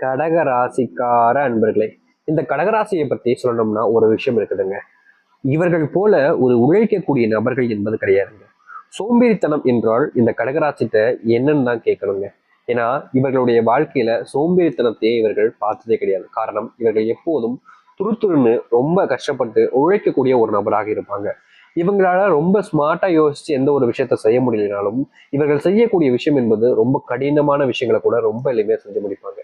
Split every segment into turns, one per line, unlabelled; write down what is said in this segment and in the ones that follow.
கடக ராசிக்கார அன்பர்களே, இந்த கடகராசியை பத்தி சொல்லணும்னா ஒரு விஷயம் இருக்குதுங்க. இவர்கள் போல ஒரு உழைக்கக்கூடிய நபர்கள் என்பது கிடையாதுங்க. சோம்பேறித்தனம் என்றால் இந்த கடகராசிட்ட என்னன்னு தான் கேட்கணுங்க. ஏன்னா இவர்களுடைய வாழ்க்கையில சோம்பேறித்தனத்தையே இவர்கள் பார்த்ததே கிடையாது. காரணம், இவர்கள் எப்போதும் துருத்துருன்னு ரொம்ப கஷ்டப்பட்டு உழைக்கக்கூடிய ஒரு நபராக இருப்பாங்க. இவங்களால ரொம்ப ஸ்மார்ட்டா யோசிச்சு எந்த ஒரு விஷயத்த செய்ய முடியலனாலும் இவர்கள் செய்யக்கூடிய விஷயம் என்பது ரொம்ப கடினமான விஷயங்களை கூட ரொம்ப எளிமையா செஞ்சு முடிப்பாங்க.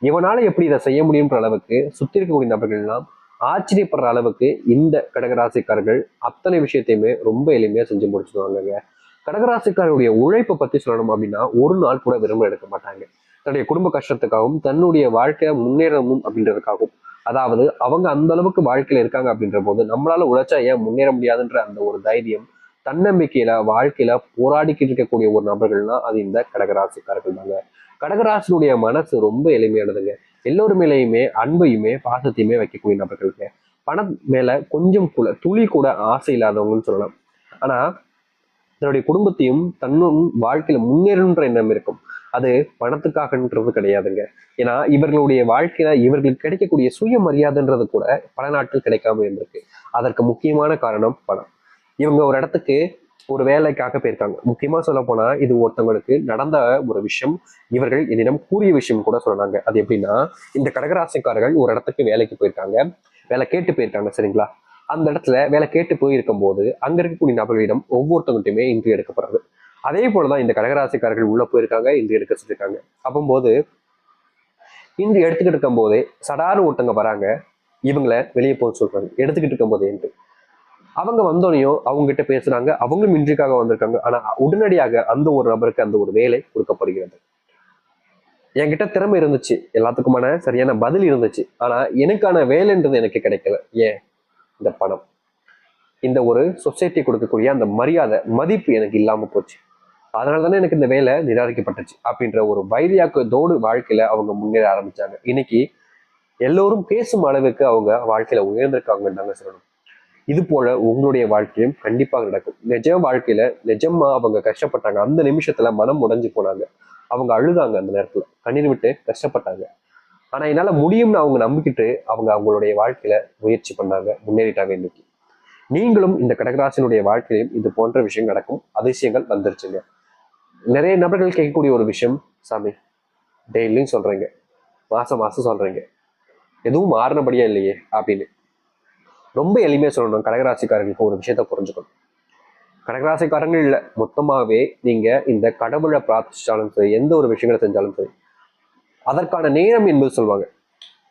இவனால எப்படி இதை செய்ய முடியுன்ற அளவுக்கு சுத்தி இருக்கக்கூடிய நபர்கள் எல்லாம் ஆச்சரியப்படுற அளவுக்கு இந்த கடகராசிக்காரர்கள் அத்தனை விஷயத்தையுமே ரொம்ப எளிமையா செஞ்சு முடிச்சுடுவாங்க. கடகராசிக்காரருடைய உழைப்பை பத்தி சொல்லணும் அப்படின்னா ஒரு நாள் கூட விரும்ப எடுக்க மாட்டாங்க. தன்னுடைய குடும்ப கஷ்டத்துக்காகவும் தன்னுடைய வாழ்க்கையை முன்னேறணும் அப்படின்றதுக்காகவும், அதாவது அவங்க அந்த அளவுக்கு வாழ்க்கையில இருக்காங்க அப்படின்ற போது நம்மளால உழைச்சா ஏன் முன்னேற முடியாதுன்ற அந்த ஒரு தைரியம், தன்னம்பிக்கையில வாழ்க்கையில போராடிக்கிட்டு இருக்கக்கூடிய ஒரு நபர்கள்னா அது இந்த கடகராசிக்காரர்கள் தாங்க. கடகராசினுடைய மனசு ரொம்ப எளிமையானதுங்க. எல்லோரு மேலேயுமே அன்பையுமே பாசத்தையுமே வைக்கக்கூடிய நபர்களுங்க. பணம் மேல கொஞ்சம் கூட துளி கூட ஆசை இல்லாதவங்கன்னு சொல்லலாம். ஆனா தன்னுடைய குடும்பத்தையும் தன்னும் வாழ்க்கையில முன்னேறணுன்ற எண்ணம் இருக்கும். அது பணத்துக்காகன்றது கிடையாதுங்க. ஏன்னா இவர்களுடைய வாழ்க்கையில இவர்களுக்கு கிடைக்கக்கூடிய சுயமரியாதைன்றது கூட பல நாட்கள் கிடைக்காம இருந்திருக்கு. அதற்கு முக்கியமான காரணம் பணம். இவங்க ஒரு இடத்துக்கு ஒரு வேலைக்காக போயிருக்காங்க. முக்கியமா சொல்ல போனா இது ஒருத்தவங்களுக்கு நடந்த ஒரு விஷயம். இவர்கள் என்னிடம் கூறிய விஷயம் கூட சொன்னாங்க. அது எப்படின்னா, இந்த கடகராசிக்காரர்கள் ஒரு இடத்துக்கு வேலைக்கு போயிருக்காங்க. வேலை கேட்டு போயிருக்காங்க, சரிங்களா? அந்த இடத்துல வேலை கேட்டு போயிருக்கும் போது அங்க இருக்கக்கூடிய நபர்களிடம் ஒவ்வொருத்தவங்ககிட்டயுமே இன்ட்ரி எடுக்கப்படுறது. அதே போலதான் இந்த கடகராசிக்காரர்கள் உள்ள போயிருக்காங்க, இன்ட்ரி எடுக்க சொல்லியிருக்காங்க. அப்போது இன்ட்ரி எடுத்துக்கிட்டு இருக்கும் போதே சடாரு ஒருத்தவங்க வராங்க. இவங்களை வெளியே போக சொல்றாங்க, எடுத்துக்கிட்டு இருக்கும் போதே. அவங்க வந்தோடனையும் அவங்க கிட்ட பேசுறாங்க. அவங்களும் இன்றைக்காக வந்திருக்காங்க. ஆனா உடனடியாக அந்த ஒரு நபருக்கு அந்த ஒரு வேலை கொடுக்கப்படுகிறது. என்கிட்ட திறமை இருந்துச்சு, எல்லாத்துக்குமான சரியான பதில் இருந்துச்சு. ஆனா எனக்கான வேலைன்றது எனக்கு கிடைக்கல. ஏன்? இந்த பணம், இந்த ஒரு சொசைட்டி கொடுக்கக்கூடிய அந்த மரியாதை மதிப்பு எனக்கு இல்லாம போச்சு. அதனால தானே எனக்கு இந்த வேலை நிராகரிக்கப்பட்டுச்சு அப்படின்ற ஒரு வைரியாக்கத்தோடு வாழ்க்கையில அவங்க முன்னேற ஆரம்பிச்சாங்க. இன்னைக்கு எல்லோரும் பேசும் அளவுக்கு அவங்க வாழ்க்கையில உயர்ந்திருக்காங்கன்னு தாங்க சொல்லணும். இது போல உங்களுடைய வாழ்க்கையும் கண்டிப்பாக நடக்கும். நிஜ வாழ்க்கையில நிஜமா அவங்க கஷ்டப்பட்டாங்க. அந்த நிமிஷத்துல மனம் உடைஞ்சு போனாங்க. அவங்க அழுதாங்க, அந்த நேரத்துல கண்ணீர் விட்டு கஷ்டப்பட்டாங்க. ஆனா என்னால முடியும்னு அவங்க நம்பிக்கிட்டு அவங்க அவங்களுடைய வாழ்க்கையில முயற்சி பண்ணாங்க, முன்னேறிட்டாங்க. இன்னைக்கு நீங்களும் இந்த கடகராசினுடைய வாழ்க்கையிலும் இது போன்ற விஷயம் நடக்கும். அதிசயங்கள் வந்துருச்சுங்க. நிறைய நபர்கள் கேட்கக்கூடிய ஒரு விஷயம், சாமி டெய்லியும் சொல்றீங்க, மாசம் மாசம் சொல்றீங்க, எதுவும் மாறினபடியா இல்லையே அப்படின்னு. ரொம்ப எளிமையா சொல்லணும், கடகராசிக்காரர்களுக்கு ஒரு விஷயத்த புரிஞ்சுக்கணும். கடகராசிக்காரங்கள் இல்லை, மொத்தமாவே நீங்க இந்த கடவுளை பிரார்த்திச்சாலும் சரி, எந்த ஒரு விஷயங்களை செஞ்சாலும் சரி, அதற்கான நேரம் என்பது சொல்லுவாங்க.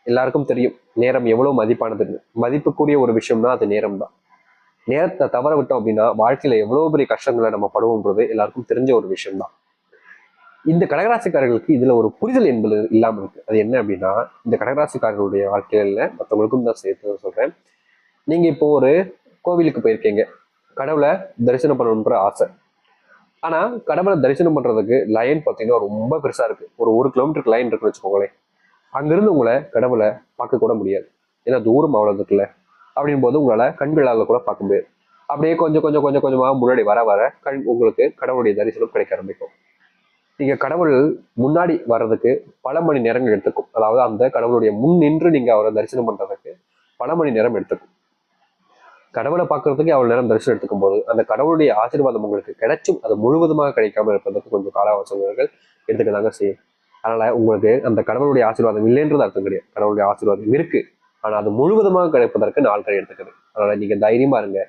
எல்லாருக்கும் தெரியும் நேரம் எவ்வளவு மதிப்பானதுன்னு. மதிப்புக்குரிய ஒரு விஷயம்னா அது நேரம் தான். நேரத்தை தவற விட்டோம் அப்படின்னா வாழ்க்கையில எவ்வளவு பெரிய கஷ்டங்களை நம்ம படுவோம்ன்றது எல்லாருக்கும் தெரிஞ்ச ஒரு விஷயம் தான். இந்த கடகராசிக்காரர்களுக்கு இதுல ஒரு புரிதல் என்பது இல்லாம இருக்கு. அது என்ன அப்படின்னா, இந்த கடகராசிக்காரர்களுடைய வாழ்க்கையில மற்றவங்களுக்கும் தான் சேர்த்து சொல்றேன். நீங்க இப்போ ஒரு கோவிலுக்கு போயிருக்கீங்க, கடவுளை தரிசனம் பண்ணணுன்ற ஆசை. ஆனா கடவுளை தரிசனம் பண்றதுக்கு லைன் பார்த்தீங்கன்னா ரொம்ப பெருசா இருக்கு. ஒரு கிலோமீட்டருக்கு லைன் இருக்குன்னு வச்சுக்கோங்களேன். அங்கிருந்து உங்களை கடவுளை பார்க்க கூட முடியாது. ஏன்னா தூரம் அவ்வளவு இருக்குல்ல. அப்படின் போது உங்களால கண்களால கூட பார்க்க முடியாது. அப்படியே கொஞ்சம் கொஞ்சம் கொஞ்சம் கொஞ்சமா முன்னாடி வர வர உங்களுக்கு கடவுளுடைய தரிசனம் கிடைக்க ஆரம்பிக்கும். நீங்க கடவுள் முன்னாடி வர்றதுக்கு பல மணி நேரங்கள் எடுத்துக்கும். அதாவது அந்த கடவுளுடைய முன் நின்று நீங்க அவரை தரிசனம் பண்றதுக்கு பல மணி நேரம் எடுத்துக்கும். கடவுளை பார்க்கறதுக்கு அவ்வளவு நேரம் தரிசனம் எடுத்துக்கும் போது அந்த கடவுளுடைய ஆசீர்வாதம் உங்களுக்கு கிடைச்சும் அது முழுவதுமாக கிடைக்காம இருப்பதற்கு கொஞ்சம் கால அவகாசங்கள் எடுத்துக்கதாங்க செய்யும். அதனால உங்களுக்கு அந்த கடவுளுடைய ஆசீர்வாதம் இல்லைன்றது அர்த்தம் கிடையாது. கடவுளுடைய ஆசீர்வாதம் இருக்கு, ஆனா அது முழுவதுமாக கிடைப்பதற்கு நாட்கள் எடுத்துக்குது. அதனால நீங்க தைரியமா இருங்க.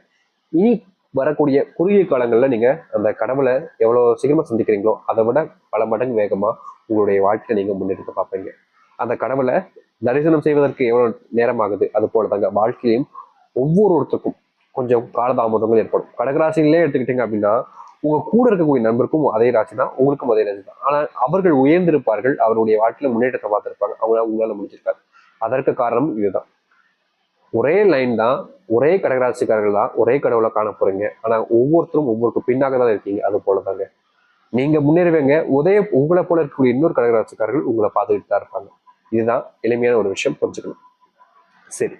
இனி வரக்கூடிய குறுகிய காலங்கள்ல நீங்க அந்த கடவுளை எவ்வளவு சீக்கிரமா சந்திக்கிறீங்களோ அதை விட பல மடங்கு வேகமா உங்களுடைய வாழ்க்கையை நீங்க முன்னெடுக்க பார்ப்பீங்க. அந்த கடவுளை தரிசனம் செய்வதற்கு எவ்வளவு நேரம் ஆகுது, அது போலதாங்க வாழ்க்கையிலும் ஒவ்வொருத்தருக்கும் கொஞ்சம் காலதாமதங்கள் ஏற்படும். கடகராசியிலே எடுத்துக்கிட்டீங்க அப்படின்னா உங்க கூட இருக்கக்கூடிய நண்பருக்கும் அதே ராசி தான், உங்களுக்கும் அதே ராசி தான். ஆனா அவர்கள் உயர்ந்திருப்பார்கள், அவருடைய வாழ்க்கையில முன்னேற்றத்தை பார்த்திருப்பாங்க. அவங்களால உங்களால முடிஞ்சிருக்காரு. அதற்கு காரணம் இதுதான். ஒரே லைன் தான், ஒரே கடகராசிக்காரர்கள் தான், ஒரே கடவுளை காண போறீங்க. ஆனா ஒவ்வொருத்தரும் ஒவ்வொருக்கு பின்னாக தான் இருக்கீங்க. அது போலதாங்க நீங்க முன்னேறுவீங்க. உங்களை போல இருக்கக்கூடிய இன்னொரு கடகராசிக்காரர்கள் உங்களை பார்த்துக்கிட்டு தான் இருப்பாங்க. இதுதான் எளிமையான ஒரு விஷயம், புரிஞ்சுக்கணும். சரி,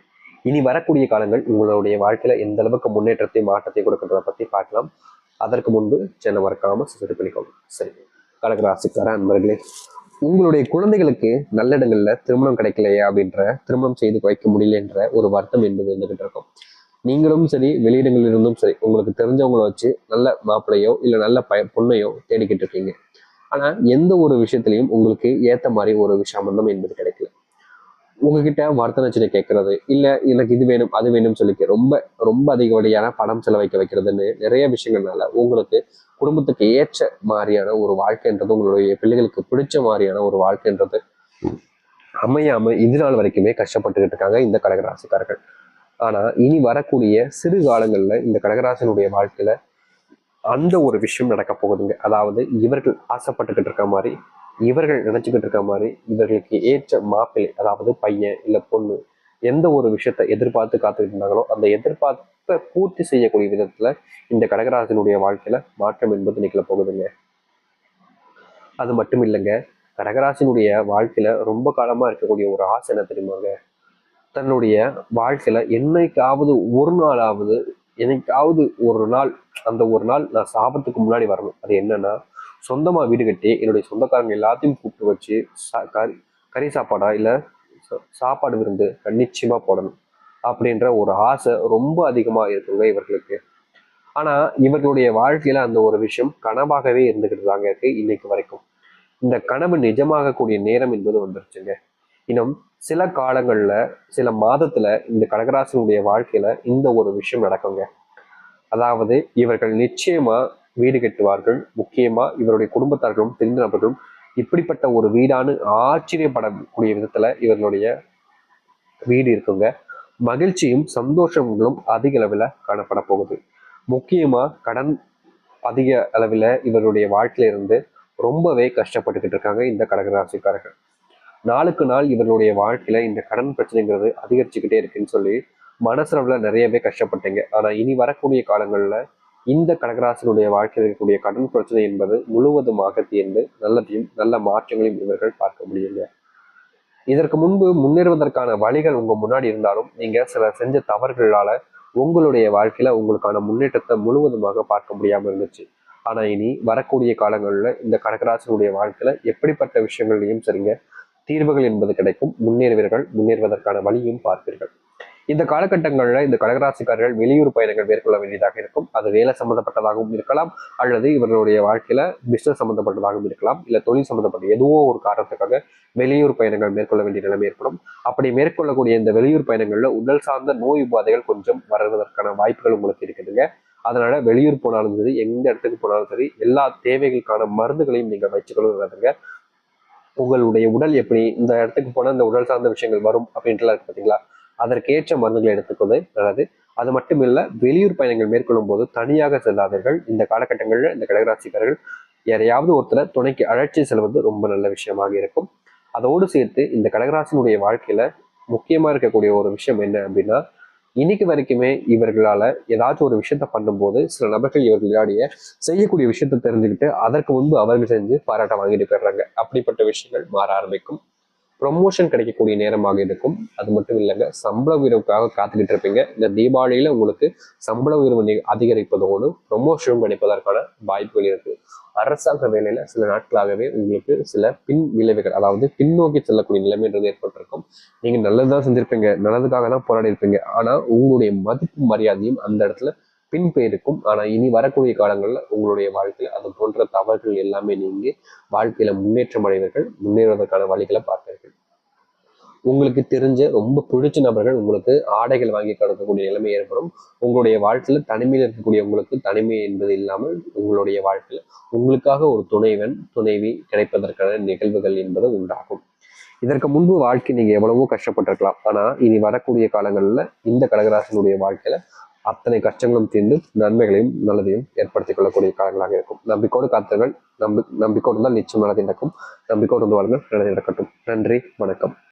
இனி வரக்கூடிய காலங்கள் உங்களுடைய வாழ்க்கையில எந்த அளவுக்கு முன்னேற்றத்தை மாற்றத்தை கொடுக்கின்றத பத்தி பார்க்கலாம். அதற்கு முன்பு சேனல் மறக்காம சப்ஸ்கிரைப் பண்ணிக்கோங்க. சரி, கடகராசிக்கார அன்பர்களே, உங்களுடைய குழந்தைகளுக்கு நல்ல இடங்கள்ல திருமணம் கிடைக்கலையா அப்படின்ற, திருமணம் செய்து வைக்க முடியலன்ற ஒரு வருத்தம் என்பது இருந்துகிட்டு இருக்கும். நீங்களும் சரி, வெளியிடங்களில் இருந்தும் சரி, உங்களுக்கு தெரிஞ்சவங்கள வச்சு நல்ல மாப்பிள்ளையோ இல்லை நல்ல பொண்ணையோ தேடிக்கிட்டு இருக்கீங்க. ஆனா எந்த ஒரு விஷயத்திலையும் உங்களுக்கு ஏத்த மாதிரி ஒரு சம்பந்தம் என்பது கிடைக்கல. உங்ககிட்ட வர்த்தனச்சினை கேட்கறது, இல்ல எனக்கு இது வேணும் அது வேணும்னு சொல்லி ரொம்ப ரொம்ப அதிகப்படியான பணம் செலவைக்க வைக்கிறதுன்னு நிறைய விஷயங்கள்னால உங்களுக்கு குடும்பத்துக்கு ஏற்ற மாதிரியான ஒரு வாழ்க்கைன்றது, உங்களுடைய பிள்ளைகளுக்கு பிடிச்ச மாதிரியான ஒரு வாழ்க்கைன்றது அமையாம இது நாள் வரைக்குமே கஷ்டப்பட்டுக்கிட்டு இருக்காங்க இந்த கடகராசிக்காரர்கள். ஆனா இனி வரக்கூடிய சிறு காலங்கள்ல இந்த கடகராசினுடைய வாழ்க்கையில அந்த ஒரு விஷயம் நடக்க போகுதுங்க. அதாவது இவர்கள் ஆசைப்பட்டுக்கிட்டு இருக்க மாதிரி, இவர்கள் நினைச்சுக்கிட்டு இருக்க மாதிரி, இவர்களுக்கு ஏற்ற மாப்பிள்ளை, அதாவது பையன் இல்ல பொண்ணு, எந்த ஒரு விஷயத்த எதிர்பார்த்து காத்துக்கிட்டு இருந்தாங்களோ அந்த எதிர்பார்ப்பை பூர்த்தி செய்யக்கூடிய விதத்துல இந்த கடகராசினுடைய வாழ்க்கையில மாற்றம் என்பது நிகழ போகுதுங்க. அது மட்டும் இல்லைங்க, கடகராசினுடைய வாழ்க்கையில ரொம்ப காலமா இருக்கக்கூடிய ஒரு ஆசை என்ன தெரியுமாங்க? தன்னுடைய வாழ்க்கையில என்னைக்காவது ஒரு நாளாவது, என்னைக்காவது ஒரு நாள், அந்த ஒரு நாள் நான் சாபத்துக்கு முன்னாடி வரணும். அது என்னன்னா, சொந்தமா வீடு கட்டி என்னுடைய சொந்தக்காரங்க எல்லாத்தையும் கூப்பிட்டு வச்சு கறி சாப்பாடா இல்ல சாப்பாடு விருந்து நிச்சயமா போடணும் அப்படின்ற ஒரு ஆசை ரொம்ப அதிகமா இருக்குங்க இவர்களுக்கு. ஆனா இவர்களுடைய வாழ்க்கையில அந்த ஒரு விஷயம் கனவாகவே இருந்துகிட்டு தாங்க இருக்கு இன்னைக்கு வரைக்கும். இந்த கனவு நிஜமாகக்கூடிய நேரம் என்பது வந்துருச்சுங்க. இன்னும் சில காலங்கள்ல, சில மாதத்துல இந்த கடகராசினுடைய வாழ்க்கையில இந்த ஒரு விஷயம் நடக்குங்க. அதாவது இவர்கள் நிச்சயமா வீடு கட்டுவார்கள். முக்கியமா இவருடைய குடும்பத்தார்களும் தெரிந்த நபர்களும் இப்படிப்பட்ட ஒரு வீடானு ஆச்சரியப்படக்கூடிய விதத்துல இவர்களுடைய வீடு இருக்குங்க. மகிழ்ச்சியும் சந்தோஷங்களும் அதிக அளவில் காணப்பட போகுது. முக்கியமா கடன் அதிக அளவில் இவருடைய வாழ்க்கையில இருந்து ரொம்பவே கஷ்டப்பட்டுக்கிட்டு இருக்காங்க இந்த கடகராசிக்காரர்கள். நாளுக்கு நாள் இவர்களுடைய வாழ்க்கையில இந்த கடன் பிரச்சனைங்கிறது அதிகரிச்சுக்கிட்டே இருக்குன்னு சொல்லி மனசளவுல நிறையவே கஷ்டப்பட்டீங்க. ஆனா இனி வரக்கூடிய காலங்கள்ல இந்த கடகராசினுடைய வாழ்க்கையில் இருக்கக்கூடிய கடன் பிரச்சனை என்பது முழுவதுமாக தீர்ந்து நல்லதையும் நல்ல மாற்றங்களையும் இவர்கள் பார்க்க முடியுங்க. இதற்கு முன்பு முன்னேறுவதற்கான வழிகள் உங்க முன்னாடி இருந்தாலும் நீங்க சில செஞ்ச தவறுகளால உங்களுடைய வாழ்க்கையில உங்களுக்கான முன்னேற்றத்தை முழுவதுமாக பார்க்க முடியாம இருந்துச்சு. ஆனா இனி வரக்கூடிய காலங்கள்ல இந்த கடகராசினுடைய வாழ்க்கையில எப்படிப்பட்ட விஷயங்களையும் சரிங்க தீர்வுகள் என்பது கிடைக்கும். முன்னேறுவீர்கள், முன்னேறுவதற்கான வழியும் பார்ப்பீர்கள். இந்த காலகட்டங்களில் இந்த கடகராசிக்காரர்கள் வெளியூர் பயணங்கள் மேற்கொள்ள வேண்டியதாக இருக்கும். அது வேலை சம்பந்தப்பட்டதாகவும் இருக்கலாம், அல்லது இவர்களுடைய வாழ்க்கையில பிசினஸ் சம்பந்தப்பட்டதாகவும் இருக்கலாம், இல்ல தொழில் சம்பந்தப்பட்ட ஏதோ ஒரு காரணத்துக்காக வெளியூர் பயணங்கள் மேற்கொள்ள வேண்டிய நிலைமை ஏற்படும். அப்படி மேற்கொள்ளக்கூடிய இந்த வெளியூர் பயணங்கள்ல உடல் சார்ந்த நோய் உபாதைகள் கொஞ்சம் வருவதற்கான வாய்ப்புகள் உங்களுக்கு இருக்குதுங்க. அதனால வெளியூர் போனாலும் சரி, எந்த இடத்துக்கு போனாலும் சரி, எல்லா தேவைகளுக்கான மருந்துகளையும் நீங்க வச்சுக்கொள்ளுங்க. உங்களுடைய உடல் எப்படி இந்த இடத்துக்கு போனால் இந்த உடல் சார்ந்த விஷயங்கள் வரும் அப்படின்ட்டுலாம் இருக்கு பார்த்தீங்களா, அதற்கேற்ற மருந்துகளை எடுத்துக்கொண்டு நல்லது. அது மட்டும் இல்லை, வெளியூர் பயணங்கள் மேற்கொள்ளும் போது தனியாக செல்லாதீர்கள். இந்த காலகட்டங்களில் இந்த கடகராசிக்காரர்கள் யாரையாவது ஒருத்தரை துணைக்கு அழைச்சி செல்வது ரொம்ப நல்ல விஷயமாக இருக்கும். அதோடு சேர்த்து இந்த கடகராசினுடைய வாழ்க்கையில முக்கியமா இருக்கக்கூடிய ஒரு விஷயம் என்ன அப்படின்னா, இன்னைக்கு வரைக்குமே இவர்களால ஏதாச்சும் ஒரு விஷயத்த பண்ணும்போது சில நபர்கள் இவர்களுடைய செய்யக்கூடிய விஷயத்த தெரிஞ்சுக்கிட்டு அதற்கு முன்பு அவர்கள் செஞ்சு பாராட்ட வாங்கிட்டு போயிடுறாங்க. அப்படிப்பட்ட விஷயங்கள் மாற ஆரம்பிக்கும். ப்ரொமோஷன் கிடைக்கக்கூடிய நேரமாக இருக்கும். அது மட்டும் இல்லைங்க, சம்பள உயர்வுக்காக காத்துக்கிட்டு இருப்பீங்க. இந்த தீபாவளியில உங்களுக்கு சம்பள உயர்வு அதிகரிப்பதோடு ப்ரொமோஷனும் கிடைப்பதற்கான வாய்ப்புகள் இருக்கு. அரசாங்க வேலையில சில நாட்களாகவே உங்களுக்கு சில பின் விளைவுகள், அதாவது பின்னோக்கி செல்லக்கூடிய நிலைமைன்றது ஏற்பட்டிருக்கும். நீங்க நல்லதுதான் செஞ்சிருப்பீங்க, நல்லதுக்காக தான் போராடி இருப்பீங்க. ஆனா உங்களுடைய மதிப்பு மரியாதையும் அந்த இடத்துல பின்பெயருக்கும். ஆனா இனி வரக்கூடிய காலங்கள்ல உங்களுடைய வாழ்க்கையில அது போன்ற தவறுகள் எல்லாமே நீங்கி வாழ்க்கையில முன்னேற்றம் அடைவீர்கள். முன்னேறுவதற்கான வழிகளை பார்ப்பீர்கள். உங்களுக்கு தெரிஞ்ச ரொம்ப பிடிச்ச நபர்கள் உங்களுக்கு ஆடைகள் வாங்கி கொடுக்கக்கூடிய நிலைமை ஏற்படும். உங்களுடைய வாழ்க்கையில தனிமையில் இருக்கக்கூடிய உங்களுக்கு தனிமை என்பது இல்லாமல் உங்களுடைய வாழ்க்கையில உங்களுக்காக ஒரு துணைவன் துணைவி கிடைப்பதற்கான நிகழ்வுகள் என்பது உண்டாகும். இதற்கு முன்பு வாழ்க்கை நீங்க எவ்வளவோ கஷ்டப்பட்டிருக்கலாம். ஆனா இனி வரக்கூடிய காலங்கள்ல இந்த கடகராசினுடைய வாழ்க்கையில அத்தனை கஷ்டங்களும் தீர்ந்து நன்மைகளையும் நல்லதையும் ஏற்படுத்திக் கொள்ளக்கூடிய காலங்களாக இருக்கும். நம்பிக்கோடு காத்தவர்கள் நம்பிக்கோடு தான் நிச்சயம் நல்லது நடக்கும். நம்பிக்கோடு வந்து வாழ்ங்கள், நல்லது நடக்கட்டும். நன்றி, வணக்கம்.